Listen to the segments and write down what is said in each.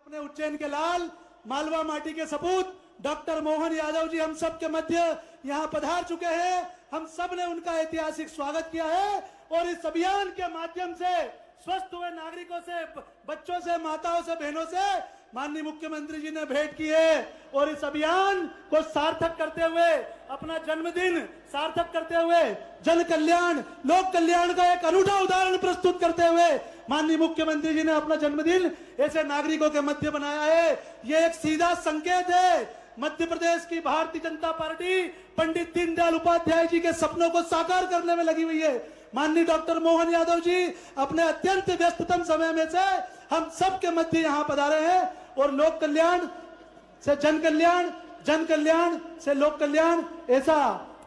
अपने उज्जैन के लाल, मालवा माटी के सपूत डॉक्टर मोहन यादव जी हम सब के मध्य यहाँ पधार चुके हैं। हम सब ने उनका ऐतिहासिक स्वागत किया है और इस अभियान के माध्यम से स्वस्थ हुए नागरिकों से, बच्चों से, माताओं से, बहनों से माननीय मुख्यमंत्री जी ने भेंट की है और इस अभियान को सार्थक करते हुए, अपना जन्मदिन सार्थक करते हुए, जन कल्याण, लोक कल्याण का एक अनूठा उदाहरण प्रस्तुत करते हुए माननीय मुख्यमंत्री जी ने अपना जन्मदिन ऐसे नागरिकों के मध्य बनाया है। ये एक सीधा संकेत है। मध्य प्रदेश की भारतीय जनता पार्टी पंडित दीनदयाल उपाध्याय जी के सपनों को साकार करने में लगी हुई है। माननीय डॉक्टर मोहन यादव जी अपने अत्यंत व्यस्ततम समय में से हम सब के मध्य यहाँ पधारे हैं और लोक कल्याण से जन कल्याण, जन कल्याण से लोक कल्याण, ऐसा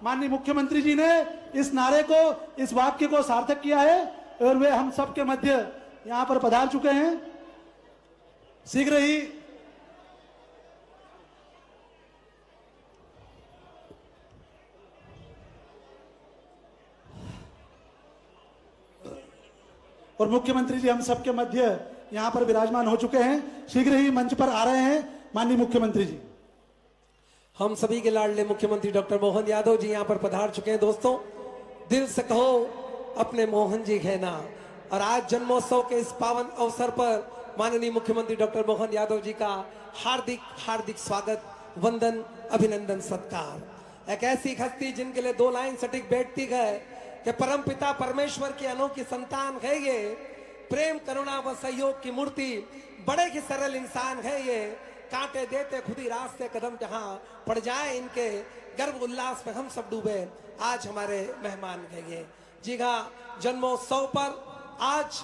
माननीय मुख्यमंत्री जी ने इस नारे को, इस वाक्य को सार्थक किया है और वे हम सब के मध्य यहाँ पर पधार चुके हैं। शीघ्र ही और मुख्यमंत्री जी हम सबके मध्य यहाँ पर विराजमान हो चुके हैं। शीघ्र ही मंच पर आ रहे हैं माननीय मुख्यमंत्री जी। हम सभी के लाडले मुख्यमंत्री डॉक्टर मोहन यादव जी यहाँ पर पधार चुके हैं। दोस्तों, दिल से कहो अपने मोहन जी कहना। और आज जन्मोत्सव के इस पावन अवसर पर माननीय मुख्यमंत्री डॉक्टर मोहन यादव जी का हार्दिक हार्दिक स्वागत, वंदन, अभिनंदन, सत्कार। एक ऐसी हस्ती जिनके लिए 2 लाइन सटीक बैठती है कि परम पिता परमेश्वर की अनोखी संतान है ये, प्रेम करुणा व सहयोग की मूर्ति, बड़े ही सरल इंसान है ये, कांटे देते खुद ही रास्ते कदम जहां पड़ जाए इनके, गर्व उल्लास में हम सब डूबे, आज हमारे मेहमान है ये। जी हाँ, जन्मोत्सव पर आज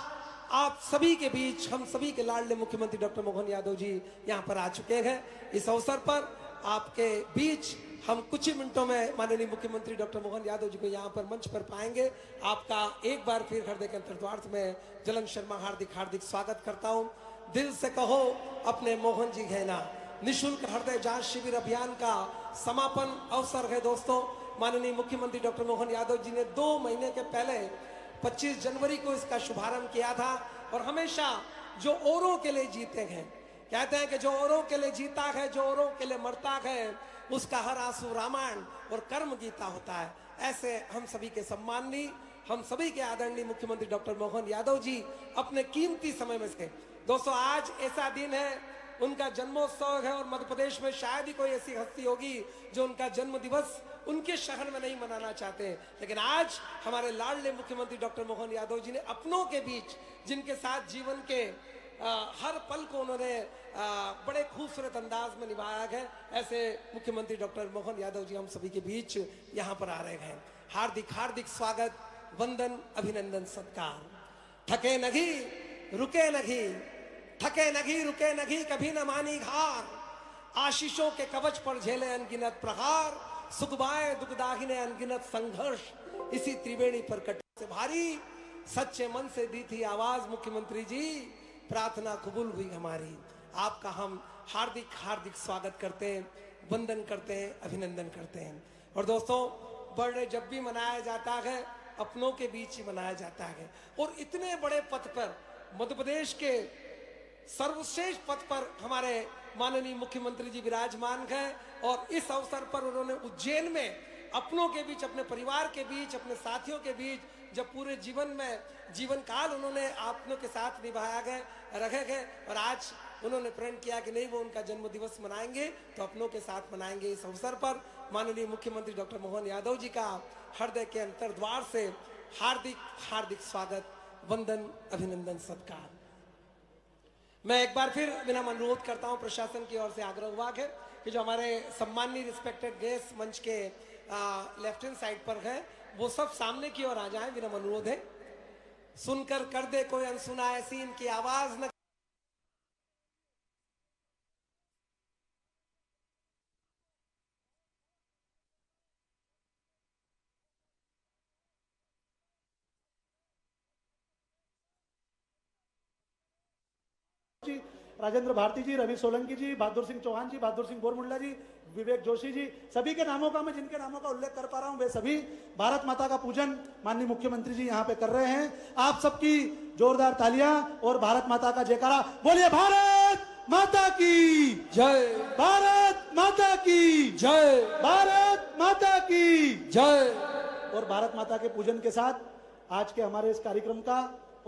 आप सभी के बीच हम सभी के लाडले मुख्यमंत्री डॉक्टर मोहन यादव जी यहाँ पर आ चुके हैं। इस अवसर पर आपके बीच हम कुछ ही मिनटों में माननीय मुख्यमंत्री डॉक्टर मोहन यादव जी को यहाँ पर मंच पर पाएंगे। आपका एक बार फिर हृदय के अंतर्द्वार में जलन शर्मा हार्दिक हार्दिक स्वागत करता हूँ। दिल से कहो अपने मोहन जी कहना निःशुल्क हृदय जांच शिविर अभियान का समापन अवसर है। दोस्तों, माननीय मुख्यमंत्री डॉक्टर मोहन यादव जी ने 2 महीने के पहले 25 जनवरी को इसका शुभारंभ किया था और हमेशा जो औरों के लिए जीते हैं, कहते हैं कि जो औरों के लिए जीता है, जो औरों के लिए मरता है, उसका हर आंसू रामायण और कर्म गीता होता है। ऐसे हम सभी के सम्माननीय, हम सभी के आदरणीय मुख्यमंत्री डॉक्टर मोहन यादव जी अपने कीमती समय में से। दोस्तों, आज ऐसा दिन है, उनका जन्मोत्सव है और मध्य प्रदेश में शायद ही कोई ऐसी हस्ती होगी जो उनका जन्म दिवस उनके शहर में नहीं मनाना चाहते, लेकिन आज हमारे लाडले मुख्यमंत्री डॉक्टर मोहन यादव जी ने अपनों के बीच, जिनके साथ जीवन के हर पल को उन्होंने बड़े खूबसूरत अंदाज में निभाया है, ऐसे मुख्यमंत्री डॉक्टर मोहन यादव जी हम सभी के बीच यहाँ पर आ रहे हैं। हार्दिक हार्दिक स्वागत, वंदन, अभिनंदन, सत्कार। थके नहीं, रुके नहीं, थके नहीं, रुके नहीं, कभी न मानी हार, आशीषों के कवच पर झेले अनगिनत प्रहार, सुखबाए दुखदाहिने अनगिनत संघर्ष, इसी त्रिवेणी पर कटे से भारी, सच्चे मन से दी थी आवाज मुख्यमंत्री जी, प्रार्थना कबूल हुई हमारी। आपका हम हार्दिक हार्दिक स्वागत करते हैं, वंदन करते हैं, अभिनंदन करते हैं। और दोस्तों, बर्थडे जब भी मनाया जाता है अपनों के बीच ही मनाया जाता है और इतने बड़े पद पर, मध्य प्रदेश के सर्वश्रेष्ठ पद पर हमारे माननीय मुख्यमंत्री जी विराजमान हैं और इस अवसर पर उन्होंने उज्जैन में अपनों के बीच, अपने परिवार के बीच, अपने साथियों के बीच, जब पूरे जीवन में जीवन काल उन्होंने अपनों के साथ निभाया गए, रखे गए और आज उन्होंने प्रण किया कि नहीं, वो उनका जन्म दिवस मनाएंगे तो अपनों के साथ मनाएंगे। इस अवसर पर माननीय मुख्यमंत्री डॉक्टर मोहन यादव जी का हृदय के अंतर्द्वार से हार्दिक हार्दिक स्वागत, वंदन, अभिनंदन, सत्कार। मैं एक बार फिर विनम्र अनुरोध करता हूं, प्रशासन की ओर से आग्रह हुआ है कि जो हमारे सम्माननीय रिस्पेक्टेड गेस्ट मंच के लेफ्ट हैंड साइड पर है, वो सब सामने की ओर आ जाएं। विनम्र अनुरोध है, सुनकर कर दे कोई अनसुना ऐसी इनकी आवाज न। राजेंद्र भारती जी, रवि सोलंकी जी, बहादुर सिंह चौहान जी, बहादुर सिंह बोरमुल्ला जी, विवेक जोशी जी, सभी के नामों का मैं जिनके नामों का उल्लेख कर पा रहा हूं, वे सभी भारत माता का पूजन माननीय मुख्यमंत्री जी यहाँ पे कर रहे हैं। आप सबकी जोरदार तालियां और भारत माता का जयकारा। बोलिए भारत माता जय। भारत माता की जय। भारत माता की जय। और भारत माता के पूजन के साथ आज के हमारे इस कार्यक्रम का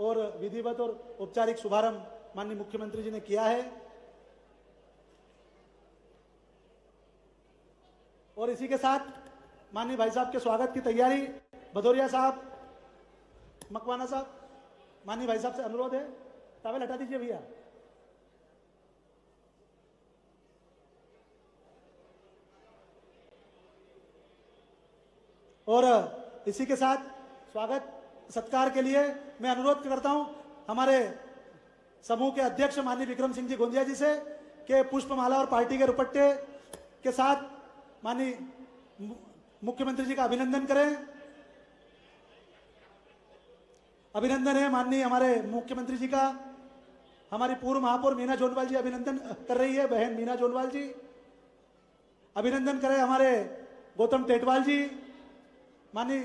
और विधिवत और औपचारिक शुभारंभ माननीय मुख्यमंत्री जी ने किया है। और इसी के साथ माननीय भाई साहब के स्वागत की तैयारी, भदौरिया साहब, मकवाना साहब, माननीय भाई साहब से अनुरोध है, टॉवेल हटा दीजिए भैया। और इसी के साथ स्वागत सत्कार के लिए मैं अनुरोध करता हूं हमारे समूह के अध्यक्ष माननीय विक्रम सिंह जी गोंदिया जी से कि पुष्पमाला और पार्टी के दुपट्टे के साथ माननीय मुख्यमंत्री जी का अभिनंदन करें। अभिनंदन है माननीय हमारे मुख्यमंत्री जी का। हमारी पूर्व महापौर मीना जोनवाल जी अभिनंदन कर रही है, बहन मीना जोनवाल जी। अभिनंदन करें हमारे गौतम टेटवाल जी। माननीय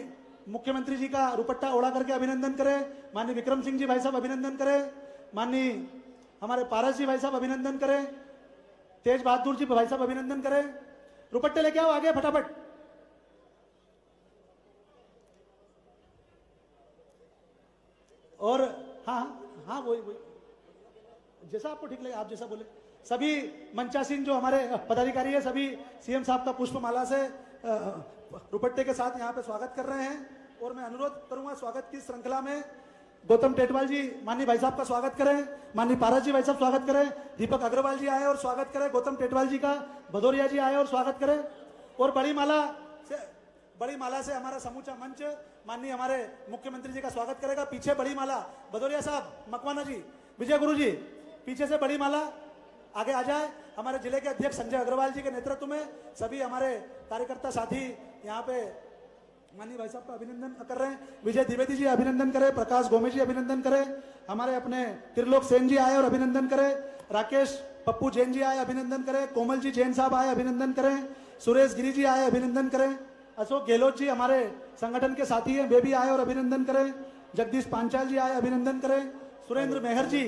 मुख्यमंत्री जी का दुपट्टा ओढ़ा करके अभिनंदन करें। माननीय विक्रम सिंह जी भाई साहब अभिनंदन करें। माननीय हमारे पारस जी भाई साहब अभिनंदन करें। तेज बहादुर जी भाई साहब अभिनंदन करें। दुपट्टे लेके आओ आगे फटाफट। और हाँ हाँ वही जैसा आपको ठीक लगे आप जैसा बोले। सभी मंचासीन जो हमारे पदाधिकारी है सभी सीएम साहब का पुष्पमाला से दुपट्टे के साथ यहाँ पे स्वागत कर रहे हैं। और मैं अनुरोध करूंगा स्वागत की श्रृंखला में गौतम टेटवाल जी माननीय भाई साहब का स्वागत करें। माननीय पारस जी भाई साहब स्वागत करें। दीपक अग्रवाल जी आए और स्वागत करें गौतम टेटवाल जी का। भदौरिया जी आए और स्वागत करें। और बड़ी माला से हमारा समूचा मंच माननीय हमारे मुख्यमंत्री जी का स्वागत करेगा। पीछे बड़ी माला भदौरिया साहब, मकवाना जी, विजय गुरु जी, पीछे से बड़ी माला आगे आ जाए। हमारे जिले के अध्यक्ष संजय अग्रवाल जी के नेतृत्व में सभी हमारे कार्यकर्ता साथी यहाँ पे माननीय भाई साहब का अभिनंदन कर रहे हैं। विजय द्विवेदी जी अभिनंदन करें। प्रकाश गोमे जी अभिनंदन करें। हमारे अपने त्रिलोक सेन जी आए और अभिनंदन करें। राकेश पप्पू जैन जी आए अभिनंदन करें। कोमल जी जैन साहब आए अभिनंदन करें। सुरेश गिरी जी आए अभिनंदन करें। अशोक गहलोत जी हमारे संगठन के साथी हैं, वे भी आए और अभिनंदन करें। जगदीश पांचाल जी आए अभिनंदन करें। सुरेंद्र मेहर जी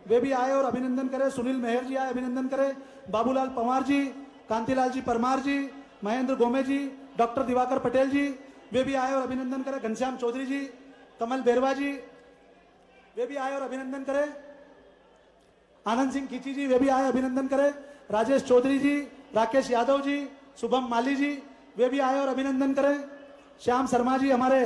वे भी आए और अभिनंदन करें। सुनील मेहर जी आए अभिनंदन करें। बाबूलाल पंवार जी, कांतिलाल जी परमार जी, महेंद्र गोमे जी, डॉक्टर दिवाकर पटेल जी वे भी आए और अभिनंदन करें। घनश्याम चौधरी जी, कमल बेरवा जी वे भी आए और अभिनंदन करें। आनंद सिंह खींची जी वे भी आए अभिनंदन करें। राजेश चौधरी जी, राकेश यादव जी, शुभम माली जी वे भी आए और अभिनंदन करें। श्याम शर्मा जी हमारे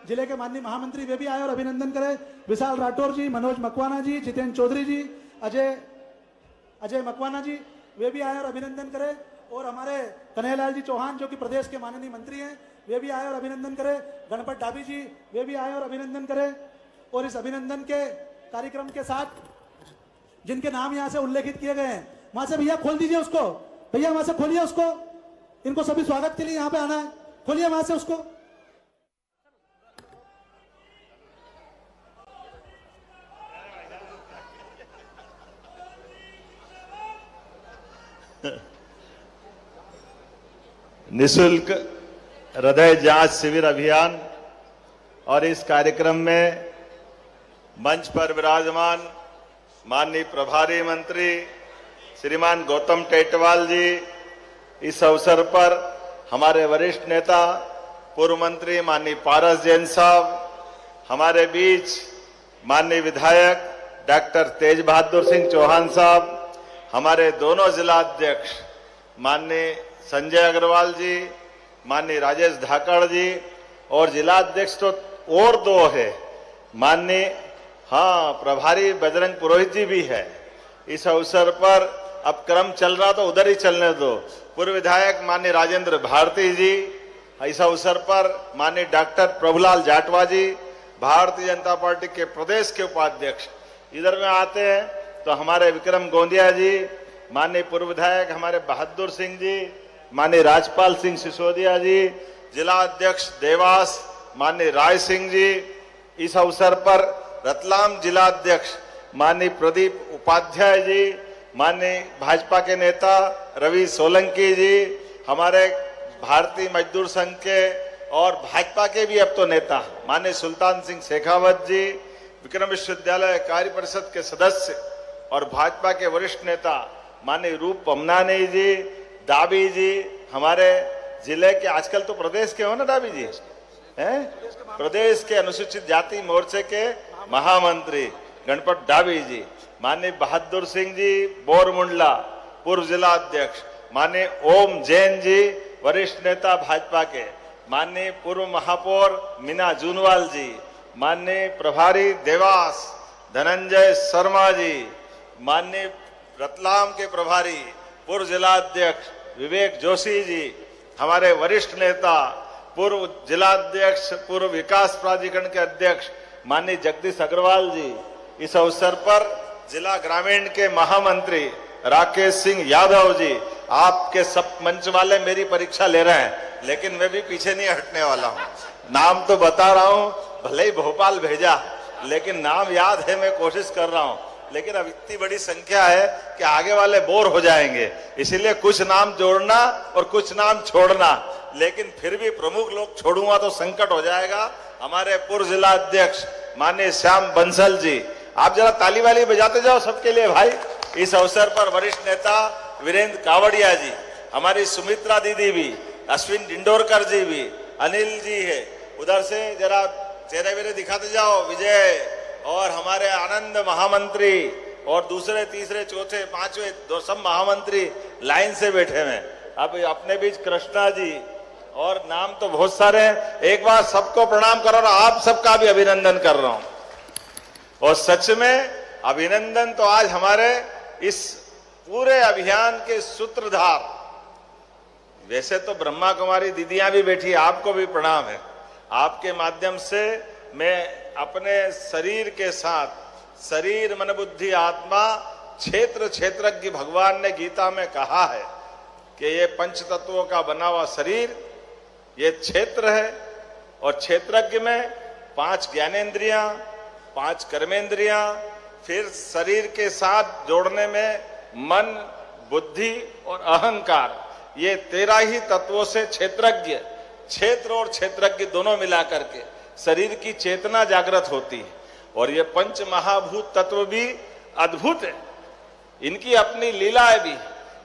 जिले के माननीय महामंत्री वे भी आए और अभिनंदन करें। विशाल राठौर जी, मनोज मकवाना जी, जितेंद्र चौधरी जी, अजय मकवाना जी वे भी आए और अभिनंदन करें। और हमारे कन्हैयालाल जी चौहान जो कि प्रदेश के माननीय मंत्री हैं वे भी आए और अभिनंदन करें। गणपत डाबी जी वे भी आए और अभिनंदन करें। और इस अभिनंदन के कार्यक्रम के साथ जिनके नाम यहाँ से उल्लेखित किए गए हैं वहां से भैया खोल दीजिए उसको, भैया वहां से खोलिए उसको। इनको सभी स्वागत के लिए यहाँ पे आना है, खोलिए वहां से उसको। निशुल्क हृदय जांच शिविर अभियान और इस कार्यक्रम में मंच पर विराजमान माननीय प्रभारी मंत्री श्रीमान गौतम टेटवाल जी, इस अवसर पर हमारे वरिष्ठ नेता पूर्व मंत्री माननीय पारस जैन साहब, हमारे बीच माननीय विधायक डॉक्टर तेज बहादुर सिंह चौहान साहब, हमारे दोनों जिला अध्यक्ष माननीय संजय अग्रवाल जी, माननीय राजेश धाकड़ जी, और जिला अध्यक्ष तो और दो है, माननीय प्रभारी बजरंग पुरोहित जी भी है। इस अवसर पर अब क्रम चल रहा तो उधर ही चलने दो। पूर्व विधायक माननीय राजेंद्र भारती जी, इस अवसर पर माननीय डॉक्टर प्रभुलाल जाटवा जी, भारतीय जनता पार्टी के प्रदेश के उपाध्यक्ष इधर में आते हैं तो हमारे विक्रम गोंदिया जी, माननीय पूर्व विधायक हमारे बहादुर सिंह जी, माननीय राजपाल सिंह सिसोदिया जी, जिला अध्यक्ष देवास माननीय राय सिंह जी, इस अवसर पर रतलाम जिला अध्यक्ष माननीय प्रदीप उपाध्याय जी, माननीय भाजपा के नेता रवि सोलंकी जी, हमारे भारतीय मजदूर संघ के और भाजपा के भी अब तो नेता माननीय सुल्तान सिंह शेखावत जी, विक्रम विश्वविद्यालय कार्य परिषद के सदस्य और भाजपा के वरिष्ठ नेता माननीय रूप पमनानी जी, डाबी जी, हमारे जिले के, आजकल तो प्रदेश के हो ना डाबी जी, हैं? प्रदेश के अनुसूचित जाति मोर्चे के महामंत्री गणपत डाबी जी, माननीय बहादुर सिंह जी बोरमुंडला पूर्व जिला अध्यक्ष, माननीय ओम जैन जी वरिष्ठ नेता भाजपा के, माननीय पूर्व महापौर मीना जूनवाल जी, माननीय प्रभारी देवास धनंजय शर्मा जी, माननीय रतलाम के प्रभारी पूर्व जिला अध्यक्ष विवेक जोशी जी, हमारे वरिष्ठ नेता पूर्व जिला अध्यक्ष पूर्व विकास प्राधिकरण के अध्यक्ष माननीय जगदीश अग्रवाल जी, इस अवसर पर जिला ग्रामीण के महामंत्री राकेश सिंह यादव जी, आपके सब मंच वाले मेरी परीक्षा ले रहे हैं, लेकिन मैं भी पीछे नहीं हटने वाला हूं। नाम तो बता रहा हूं, भले ही भोपाल भेजा, लेकिन नाम याद है, मैं कोशिश कर रहा हूं। लेकिन अब इतनी बड़ी संख्या है कि आगे वाले बोर हो जाएंगे, इसीलिए कुछ नाम जोड़ना और कुछ नाम छोड़ना, लेकिन फिर भी प्रमुख लोग छोड़ूंगा तो संकट हो जाएगा। हमारे पूर्व जिला अध्यक्ष माननीय श्याम बंसल जी, आप जरा ताली वाली बजाते जाओ सबके लिए भाई। इस अवसर पर वरिष्ठ नेता वीरेंद्र कावड़िया जी, हमारी सुमित्रा दीदी भी, अश्विन डिंडोरकर जी भी, अनिल जी है उधर से, जरा चेहरे वेरे दिखाते जाओ, विजय, और हमारे आनंद महामंत्री, और दूसरे तीसरे चौथे पांचवे दो सब महामंत्री लाइन से बैठे हुए। अब अपने बीच कृष्णा जी, और नाम तो बहुत सारे हैं। एक बार सबको प्रणाम कर रहा हूं, आप सबका भी अभिनंदन कर रहा हूं। और सच में अभिनंदन तो आज हमारे इस पूरे अभियान के सूत्रधार, वैसे तो ब्रह्मा कुमारी दीदियां भी बैठी, आपको भी प्रणाम है। आपके माध्यम से मैं अपने शरीर के साथ, शरीर मन बुद्धि आत्मा क्षेत्र क्षेत्रज्ञ, भगवान ने गीता में कहा है कि ये पंच तत्वों का बना हुआ शरीर ये क्षेत्र है, और क्षेत्रज्ञ में 5 ज्ञानेंद्रियां, 5 कर्मेंद्रियां, फिर शरीर के साथ जोड़ने में मन, बुद्धि और अहंकार, ये 13 ही तत्वों से क्षेत्रज्ञ, क्षेत्र और क्षेत्रज्ञ दोनों मिलाकर के शरीर की चेतना जागृत होती है। और ये पंच महाभूत तत्व भी अद्भुत है, इनकी अपनी लीलाएं भी,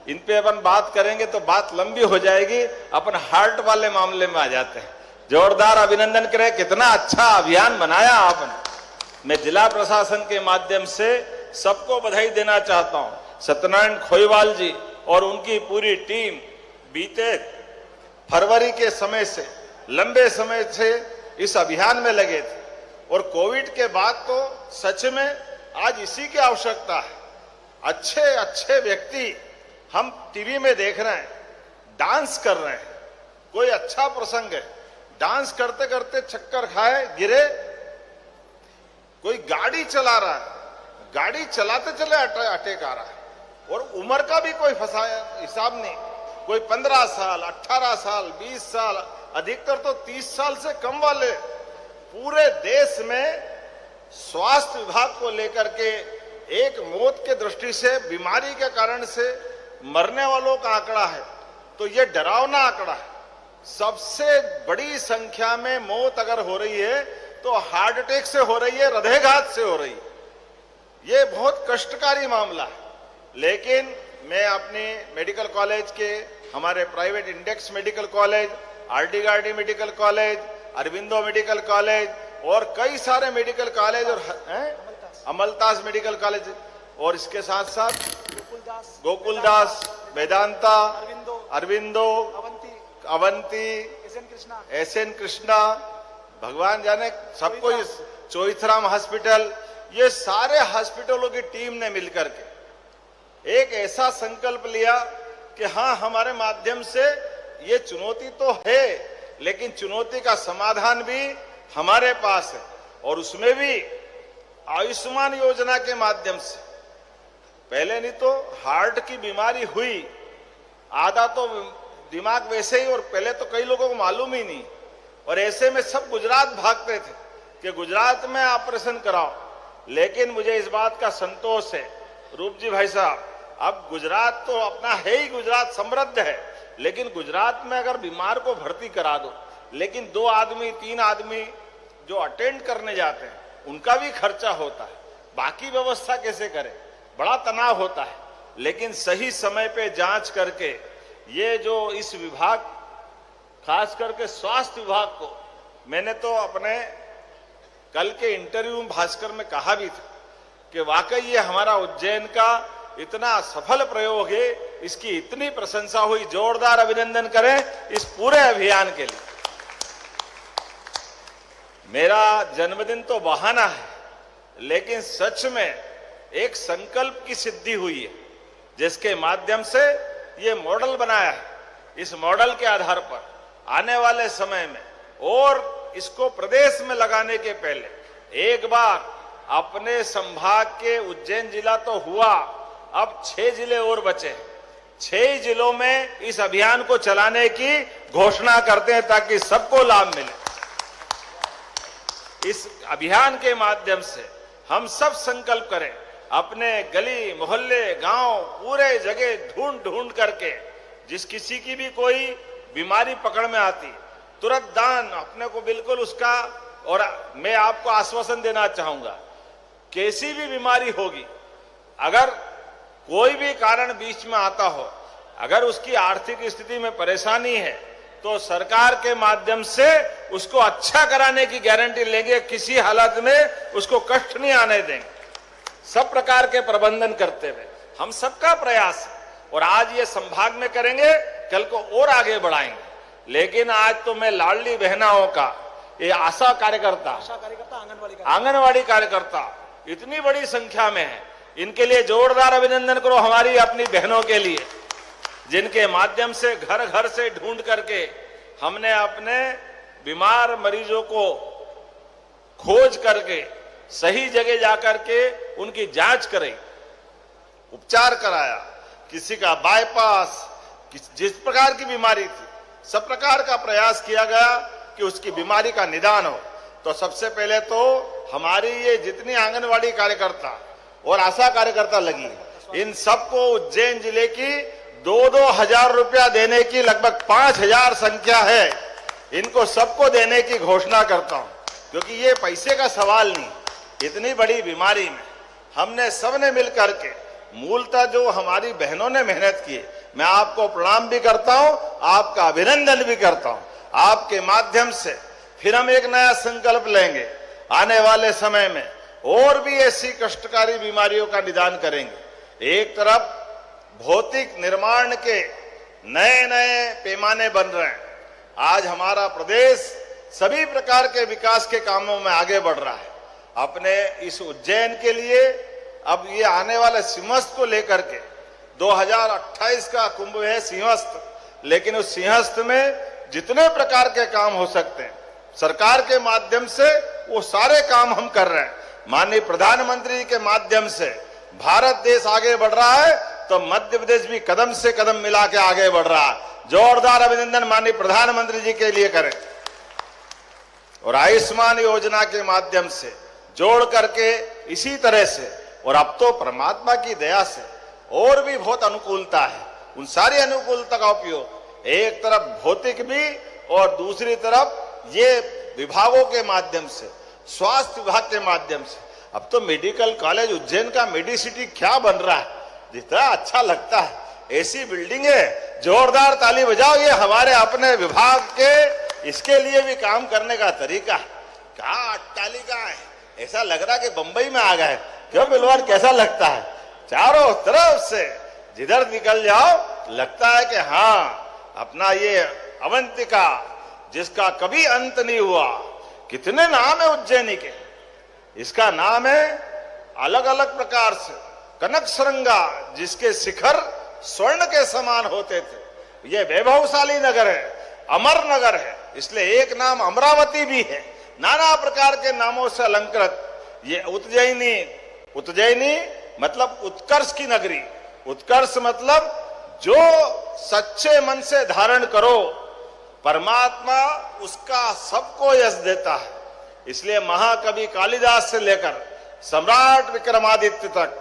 इन पे अपन बात करेंगे तो बात लंबी हो जाएगी। अपन हार्ट वाले मामले में आ जाते हैं। जोरदार अभिनंदन करें, कितना अच्छा अभियान बनाया आपने। मैं जिला प्रशासन के माध्यम से सबको बधाई देना चाहता हूं। सत्यनारायण खोईवाल जी और उनकी पूरी टीम बीते फरवरी के समय से, लंबे समय से इस अभियान में लगे थे, और कोविड के बाद तो सच में आज इसी की आवश्यकता है। अच्छे अच्छे व्यक्ति हम टीवी में देख रहे हैं, डांस कर रहे हैं, कोई अच्छा प्रसंग है, डांस करते करते चक्कर खाए गिरे, कोई गाड़ी चला रहा है, गाड़ी चलाते चले अटैक आ रहा है, और उम्र का भी कोई हिसाब नहीं, कोई 15 साल, 18 साल, 20 साल, अधिकतर तो 30 साल से कम वाले। पूरे देश में स्वास्थ्य विभाग को लेकर के एक मौत के दृष्टि से, बीमारी के कारण से मरने वालों का आंकड़ा है, तो ये डरावना आंकड़ा है। सबसे बड़ी संख्या में मौत अगर हो रही है तो हार्ट अटैक से हो रही है, हृदयघात से हो रही है। ये बहुत कष्टकारी मामला है। लेकिन मैं अपने मेडिकल कॉलेज के, हमारे private index medical college, RD Gardi medical college, Aurobindo medical college और कई सारे मेडिकल कॉलेज और अमलतास मेडिकल कॉलेज, और इसके साथ साथ गोकुलदास, वेदांता, अरविंदो, अवंती, एसएन कृष्णा, भगवान जाने सबको, इस चोइथराम हॉस्पिटल, ये सारे हॉस्पिटलों की टीम ने मिलकर के एक ऐसा संकल्प लिया कि हाँ, हमारे माध्यम से ये चुनौती तो है, लेकिन चुनौती का समाधान भी हमारे पास है। और उसमें भी आयुष्मान योजना के माध्यम से, पहले नहीं तो हार्ट की बीमारी हुई, आधा तो दिमाग वैसे ही, और पहले तो कई लोगों को मालूम ही नहीं, और ऐसे में सब गुजरात भागते थे कि गुजरात में ऑपरेशन कराओ। लेकिन मुझे इस बात का संतोष है, रूप जी भाई साहब, अब गुजरात तो अपना है ही, गुजरात समृद्ध है, लेकिन गुजरात में अगर बीमार को भर्ती करा दो, लेकिन 2 आदमी 3 आदमी जो अटेंड करने जाते हैं उनका भी खर्चा होता है, बाकी व्यवस्था कैसे करें, बड़ा तनाव होता है। लेकिन सही समय पे जांच करके ये जो इस विभाग, खास करके स्वास्थ्य विभाग को, मैंने तो अपने कल के इंटरव्यू में भास्कर में कहा भी था कि वाकई ये हमारा उज्जैन का इतना सफल प्रयोग है, इसकी इतनी प्रशंसा हुई। जोरदार अभिनंदन करें इस पूरे अभियान के लिए। मेरा जन्मदिन तो बहाना है, लेकिन सच में एक संकल्प की सिद्धि हुई है, जिसके माध्यम से ये मॉडल बनाया है। इस मॉडल के आधार पर आने वाले समय में और इसको प्रदेश में लगाने के पहले एक बार अपने संभाग के उज्जैन जिला तो हुआ, अब 6 जिले और बचे। 6 जिलों में इस अभियान को चलाने की घोषणा करते हैं ताकि सबको लाभ मिले। इस अभियान के माध्यम से हम सब संकल्प करें, अपने गली मोहल्ले गांव पूरे जगह ढूंढ ढूंढ करके जिस किसी की भी कोई बीमारी पकड़ में आती, तुरंत दान अपने को बिल्कुल उसका। और मैं आपको आश्वासन देना चाहूंगा, कैसी भी बीमारी होगी, अगर कोई भी कारण बीच में आता हो, अगर उसकी आर्थिक स्थिति में परेशानी है, तो सरकार के माध्यम से उसको अच्छा कराने की गारंटी लेंगे। किसी हालत में उसको कष्ट नहीं आने देंगे। सब प्रकार के प्रबंधन करते हुए हम सबका प्रयास है, और आज ये संभाग में करेंगे, कल को और आगे बढ़ाएंगे। लेकिन आज तो मैं लाडली बहनाओं का, ये आशा कार्यकर्ता, आंगनवाड़ी कार्यकर्ता इतनी बड़ी संख्या में है, इनके लिए जोरदार अभिनंदन करो हमारी अपनी बहनों के लिए, जिनके माध्यम से घर घर से ढूंढ करके हमने अपने बीमार मरीजों को खोज करके सही जगह जाकर के उनकी जांच कराई, उपचार कराया। किसी का बाईपास, जिस प्रकार की बीमारी थी, सब प्रकार का प्रयास किया गया कि उसकी बीमारी का निदान हो। तो सबसे पहले तो हमारी ये जितनी आंगनवाड़ी कार्यकर्ता और आशा कार्यकर्ता लगी, इन सबको उज्जैन जिले की 2-2 हजार रुपया देने की लगभग 5,000 संख्या है, इनको सबको देने की घोषणा करता हूं। क्योंकि ये पैसे का सवाल नहीं, इतनी बड़ी बीमारी में हमने सबने मिलकर के, मूलतः जो हमारी बहनों ने मेहनत की, मैं आपको प्रणाम भी करता हूं, आपका अभिनंदन भी करता हूं। आपके माध्यम से फिर हम एक नया संकल्प लेंगे, आने वाले समय में और भी ऐसी कष्टकारी बीमारियों का निदान करेंगे। एक तरफ भौतिक निर्माण के नए नए पैमाने बन रहे हैं, आज हमारा प्रदेश सभी प्रकार के विकास के कामों में आगे बढ़ रहा है। अपने इस उज्जैन के लिए अब ये आने वाले सिंहस्थ को लेकर के 2028 का कुंभ है सिंहस्थ, लेकिन उस सिंहस्थ में जितने प्रकार के काम हो सकते हैं सरकार के माध्यम से, वो सारे काम हम कर रहे हैं। माननीय प्रधानमंत्री के माध्यम से भारत देश आगे बढ़ रहा है, तो मध्य प्रदेश भी कदम से कदम मिला के आगे बढ़ रहा है। जोरदार अभिनंदन माननीय प्रधानमंत्री जी के लिए करें। और आयुष्मान योजना के माध्यम से जोड़ करके इसी तरह से, और अब तो परमात्मा की दया से और भी बहुत अनुकूलता है, उन सारी अनुकूलता का उपयोग एक तरफ भौतिक भी और दूसरी तरफ ये विभागों के माध्यम से, स्वास्थ्य विभाग के माध्यम से। अब तो मेडिकल कॉलेज उज्जैन का मेडिसिटी क्या बन रहा है, जितना अच्छा लगता है। ऐसी बिल्डिंग है, जोरदार ताली बजाओ। ये हमारे अपने विभाग के इसके लिए भी काम करने का तरीका है। क्या अट्टालिका है, ऐसा लग रहा है कि बंबई में आ गए। क्यों बिलवार, कैसा लगता है? चारों तरफ से जिधर निकल जाओ लगता है कि हाँ, अपना ये अवंतिका जिसका कभी अंत नहीं हुआ। कितने नाम है उज्जैनी के, इसका नाम है अलग अलग प्रकार से। कनक श्रृंगा, जिसके शिखर स्वर्ण के समान होते थे, ये वैभवशाली नगर है, अमर नगर है, इसलिए एक नाम अमरावती भी है। नाना प्रकार के नामों से अलंकृत ये उज्जैनी, उज्जैनी मतलब उत्कर्ष की नगरी। उत्कर्ष मतलब जो सच्चे मन से धारण करो, परमात्मा उसका सबको यश देता है। इसलिए महाकवि कालिदास से लेकर सम्राट विक्रमादित्य तक,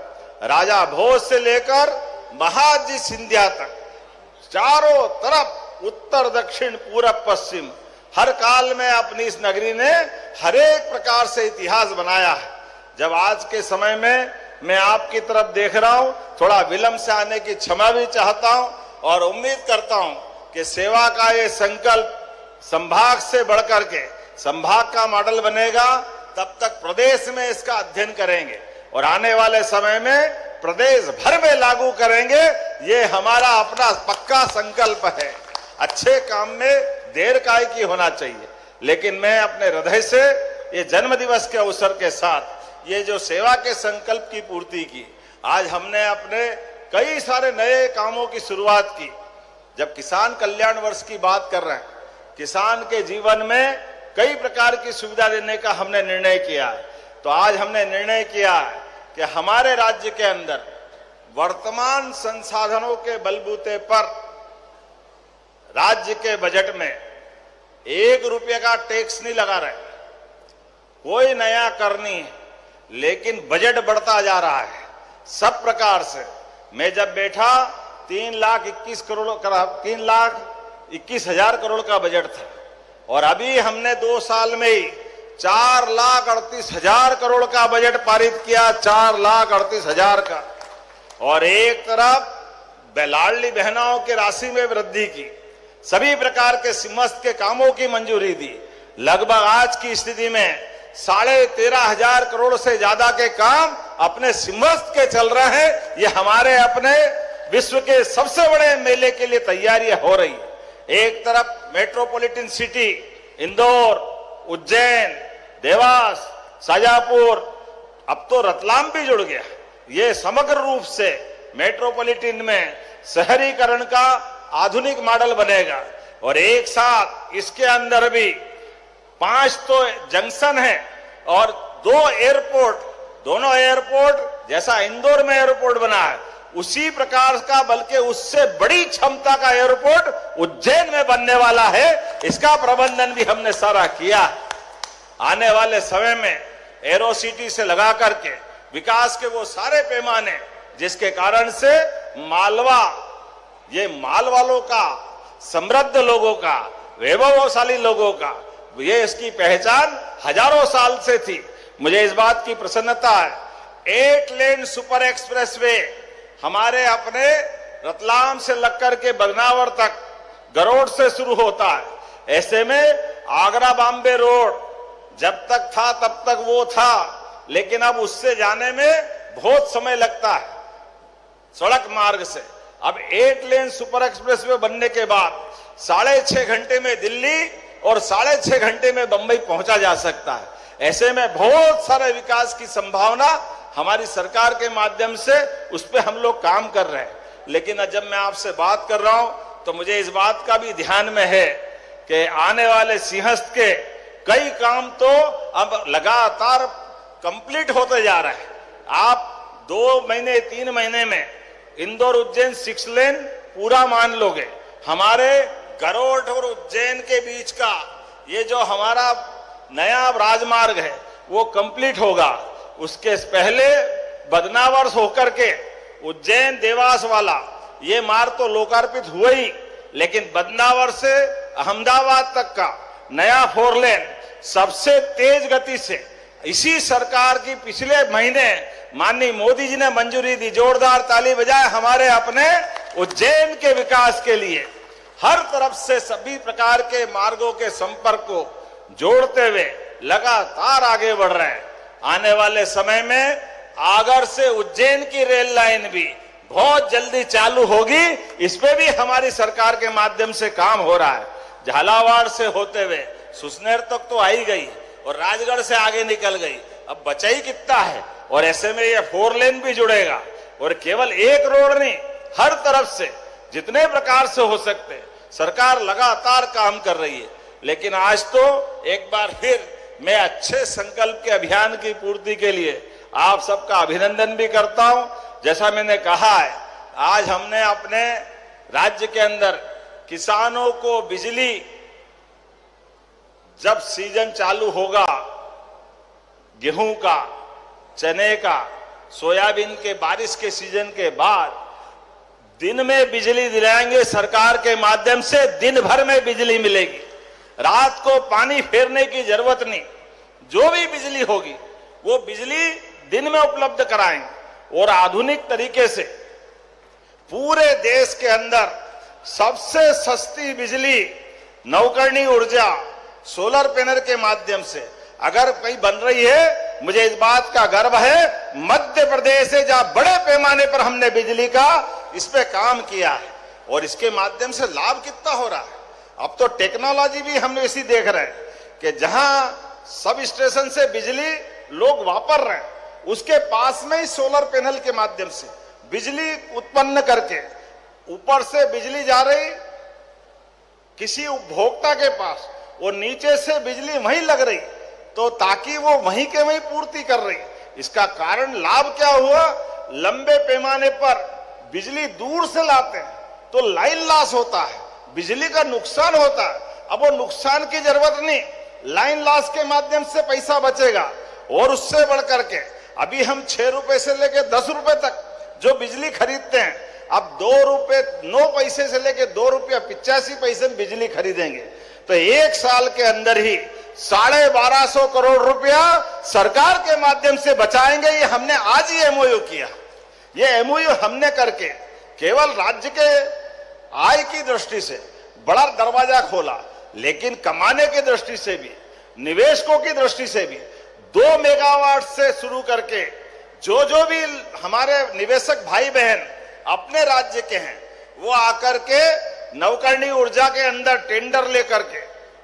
राजा भोज से लेकर महाजी सिंधिया तक, चारों तरफ उत्तर दक्षिण पूरब पश्चिम, हर काल में अपनी इस नगरी ने हर एक प्रकार से इतिहास बनाया है। जब आज के समय में मैं आपकी तरफ देख रहा हूं, थोड़ा विलंब से आने की क्षमा भी चाहता हूं और उम्मीद करता हूं कि सेवा का ये संकल्प संभाग से बढ़कर के संभाग का मॉडल बनेगा। तब तक प्रदेश में इसका अध्ययन करेंगे और आने वाले समय में प्रदेश भर में लागू करेंगे। ये हमारा अपना पक्का संकल्प है। अच्छे काम में देर काय की होना चाहिए, लेकिन मैं अपने हृदय से ये जन्म दिवस के अवसर के साथ ये जो सेवा के संकल्प की पूर्ति की, आज हमने अपने कई सारे नए कामों की शुरुआत की। जब किसान कल्याण वर्ष की बात कर रहे हैं, किसान के जीवन में कई प्रकार की सुविधा देने का हमने निर्णय किया है। तो आज हमने निर्णय किया है कि हमारे राज्य के अंदर वर्तमान संसाधनों के बलबूते पर राज्य के बजट में 1 रुपये का टैक्स नहीं लगा रहे, कोई नया कर नहीं है, लेकिन बजट बढ़ता जा रहा है सब प्रकार से। मैं जब बैठा 3,21,000 करोड़ का बजट था और अभी हमने 2 साल में ही 4,38,000 करोड़ का बजट पारित किया, 4,38,000 का। और एक तरफ लाडली बहनाओं की राशि में वृद्धि की, सभी प्रकार के समस्त के कामों की मंजूरी दी। लगभग आज की स्थिति में 13,500 करोड़ से ज्यादा के काम अपने समस्त के चल रहे हैं। ये हमारे अपने विश्व के सबसे बड़े मेले के लिए तैयारियां हो रही है। एक तरफ मेट्रोपॉलिटन सिटी इंदौर, उज्जैन, देवास, शाजापुर, अब तो रतलाम भी जुड़ गया। ये समग्र रूप से मेट्रोपॉलिटन में शहरीकरण का आधुनिक मॉडल बनेगा। और एक साथ इसके अंदर भी 5 तो जंक्शन है और 2 एयरपोर्ट, दोनों एयरपोर्ट जैसा इंदौर में एयरपोर्ट बना है उसी प्रकार का, बल्कि उससे बड़ी क्षमता का एयरपोर्ट उज्जैन में बनने वाला है। इसका प्रबंधन भी हमने सारा किया। आने वाले समय में एरो सिटी से लगा करके विकास के वो सारे पैमाने जिसके कारण से मालवा, ये माल वालों का, समृद्ध लोगों का, वैभवशाली लोगों का, ये इसकी पहचान हजारों साल से थी। मुझे इस बात की प्रसन्नता है 8 लेन सुपर एक्सप्रेस वे हमारे अपने रतलाम से लगकर के बदनावर तक गरोड़ से शुरू होता है। ऐसे में आगरा बॉम्बे रोड जब तक था तब तक वो था, लेकिन अब उससे जाने में बहुत समय लगता है सड़क मार्ग से। अब 8 लेन सुपर एक्सप्रेस वे बनने के बाद 6.5 घंटे में दिल्ली और 6.5 घंटे में बंबई पहुंचा जा सकता है। ऐसे में बहुत सारे विकास की संभावना हमारी सरकार के माध्यम से उस पर हम लोग काम कर रहे हैं। लेकिन जब मैं आपसे बात कर रहा हूं तो मुझे इस बात का भी ध्यान में है कि आने वाले सिंहस्थ के कई काम तो अब लगातार कंप्लीट होते जा रहे हैं। आप 2 महीने 3 महीने में इंदौर उज्जैन 6 लेन पूरा मान लोगे। हमारे गरोड़ और उज्जैन के बीच का ये जो हमारा नया राजमार्ग है वो कंप्लीट होगा। उसके पहले बदनावर होकर के उज्जैन देवास वाला ये मार्ग तो लोकार्पित हुआ ही, लेकिन बदनावर से अहमदाबाद तक का नया 4 लेन सबसे तेज गति से इसी सरकार की पिछले महीने माननीय मोदी जी ने मंजूरी दी। जोरदार ताली बजाए हमारे अपने उज्जैन के विकास के लिए। हर तरफ से सभी प्रकार के मार्गों के संपर्क को जोड़ते हुए लगातार आगे बढ़ रहे हैं। आने वाले समय में आगर से उज्जैन की रेल लाइन भी बहुत जल्दी चालू होगी। इस पे भी हमारी सरकार के माध्यम से काम हो रहा है। झालावाड़ से होते हुए सुसनेर तक तो आई गई और राजगढ़ से आगे निकल गई, अब बचा ही कितना है। और ऐसे में ये 4 लेन भी जुड़ेगा और केवल एक रोड नहीं, हर तरफ से जितने प्रकार से हो सकते सरकार लगातार काम कर रही है। लेकिन आज तो एक बार फिर मैं अच्छे संकल्प के अभियान की पूर्ति के लिए आप सबका अभिनंदन भी करता हूं। जैसा मैंने कहा है, आज हमने अपने राज्य के अंदर किसानों को बिजली, जब सीजन चालू होगा गेहूं का, चने का, सोयाबीन के बारिश के सीजन के बाद दिन में बिजली दिलाएंगे। सरकार के माध्यम से दिन भर में बिजली मिलेगी। रात को पानी फेरने की जरूरत नहीं। जो भी बिजली होगी वो बिजली दिन में उपलब्ध कराएंगे। और आधुनिक तरीके से पूरे देश के अंदर सबसे सस्ती बिजली नवकरणीय ऊर्जा सोलर पैनल के माध्यम से अगर कहीं बन रही है, मुझे इस बात का गर्व है मध्य प्रदेश से जहां बड़े पैमाने पर हमने बिजली का इस पे काम किया है और इसके माध्यम से लाभ कितना हो रहा है। अब तो टेक्नोलॉजी भी हम इसी देख रहे हैं कि जहां सब स्टेशन से बिजली लोग वापर रहे हैं, उसके पास में ही सोलर पैनल के माध्यम से बिजली उत्पन्न करके ऊपर से बिजली जा रही किसी उपभोक्ता के पास, वो नीचे से बिजली वहीं लग रही, तो ताकि वो वहीं के वहीं पूर्ति कर रही। इसका कारण लाभ क्या हुआ, लंबे पैमाने पर बिजली दूर से लाते हैं तो लाइन लॉस होता है, बिजली का नुकसान होता है। अब वो नुकसान की जरूरत नहीं, लाइन लॉस के माध्यम से पैसा बचेगा। और उससे बढ़कर के अभी हम 6 रुपए से लेकर 10 रुपए तक जो बिजली खरीदते हैं, अब 2 रुपए 9 पैसे से लेकर 2 रुपया 85 पैसे में बिजली खरीदेंगे। तो एक साल के अंदर ही 1250 करोड़ रुपया सरकार के माध्यम से बचाएंगे। ये हमने आज ही एमओयू किया। ये एमओयू हमने करके केवल राज्य के आय की दृष्टि से बड़ा दरवाजा खोला, लेकिन कमाने की दृष्टि से भी, निवेशकों की दृष्टि से भी 2 मेगावाट से शुरू करके जो भी हमारे निवेशक भाई बहन अपने राज्य के हैं, वो आकर के नवकरणीय ऊर्जा के अंदर टेंडर लेकर के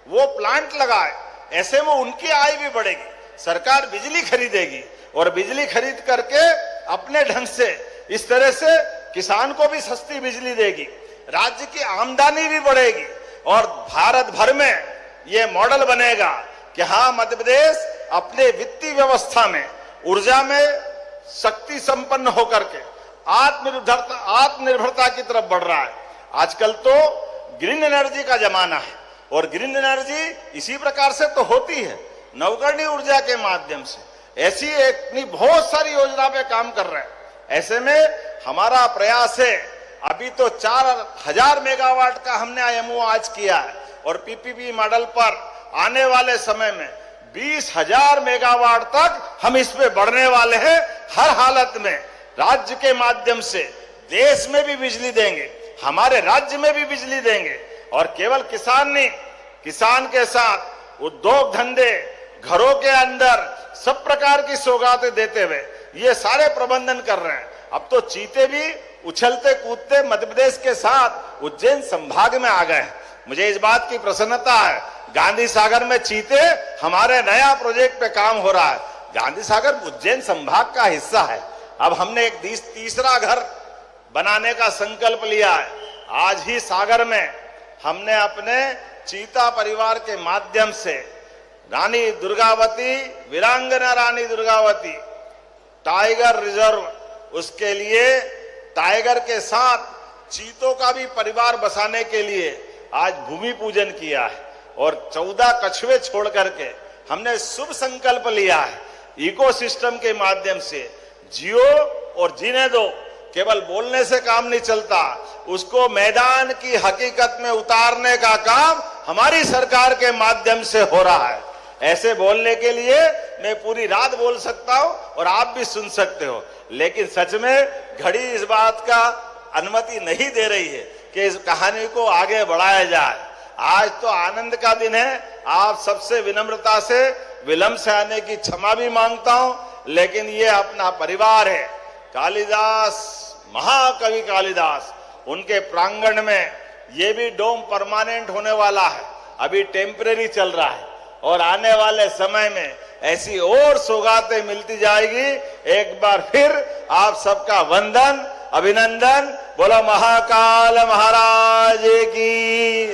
वो प्लांट लगाए। ऐसे में उनकी आय भी बढ़ेगी, सरकार बिजली खरीदेगी और बिजली खरीद करके अपने ढंग से इस तरह से किसान को भी सस्ती बिजली देगी, राज्य की आमदनी भी बढ़ेगी और भारत भर में ये मॉडल बनेगा कि हाँ, मध्य प्रदेश अपने वित्तीय व्यवस्था में ऊर्जा में शक्ति संपन्न होकर के आत्मनिर्भरता की तरफ बढ़ रहा है। आजकल तो ग्रीन एनर्जी का जमाना है और ग्रीन एनर्जी इसी प्रकार से तो होती है, नवकरणीय ऊर्जा के माध्यम से। ऐसी एक बहुत सारी योजना पे काम कर रहे हैं। ऐसे में हमारा प्रयास है, अभी तो 4000 मेगावाट का हमने आईएमओ आज किया है और पीपीपी मॉडल पर आने वाले समय में 20,000 मेगावाट तक हम इस पे बढ़ने वाले हैं। हर हालत में राज्य के माध्यम से देश में भी बिजली देंगे, हमारे राज्य में भी बिजली देंगे और केवल किसान नहीं, किसान के साथ उद्योग धंधे, घरों के अंदर सब प्रकार की सौगातें देते हुए ये सारे प्रबंधन कर रहे हैं। अब तो चीते भी उछलते कूदते मध्य प्रदेश के साथ उज्जैन संभाग में आ गए हैं। मुझे इस बात की प्रसन्नता है, गांधी सागर में चीते हमारे नया प्रोजेक्ट पे काम हो रहा है। गांधी सागर उज्जैन संभाग का हिस्सा है। अब हमने एक तीसरा घर बनाने का संकल्प लिया है। आज ही सागर में हमने अपने चीता परिवार के माध्यम से रानी दुर्गावती, वीरांगना रानी दुर्गावती टाइगर रिजर्व, उसके लिए टाइगर के साथ चीतों का भी परिवार बसाने के लिए आज भूमि पूजन किया है और 14 कछुए छोड़ करके हमने शुभ संकल्प लिया है। इकोसिस्टम के माध्यम से जियो और जीने दो, केवल बोलने से काम नहीं चलता, उसको मैदान की हकीकत में उतारने का काम हमारी सरकार के माध्यम से हो रहा है। ऐसे बोलने के लिए मैं पूरी रात बोल सकता हूं और आप भी सुन सकते हो, लेकिन सच में घड़ी इस बात का अनुमति नहीं दे रही है कि इस कहानी को आगे बढ़ाया जाए। आज तो आनंद का दिन है। आप सबसे विनम्रता से विलंब से आने की क्षमा भी मांगता हूं, लेकिन ये अपना परिवार है। कालिदास, महाकवि कालिदास, उनके प्रांगण में ये भी डोम परमानेंट होने वाला है, अभी टेम्परेरी चल रहा है और आने वाले समय में ऐसी और सौगातें मिलती जाएगी। एक बार फिर आप सबका वंदन, अभिनंदन। बोलो महाकाल महाराज की।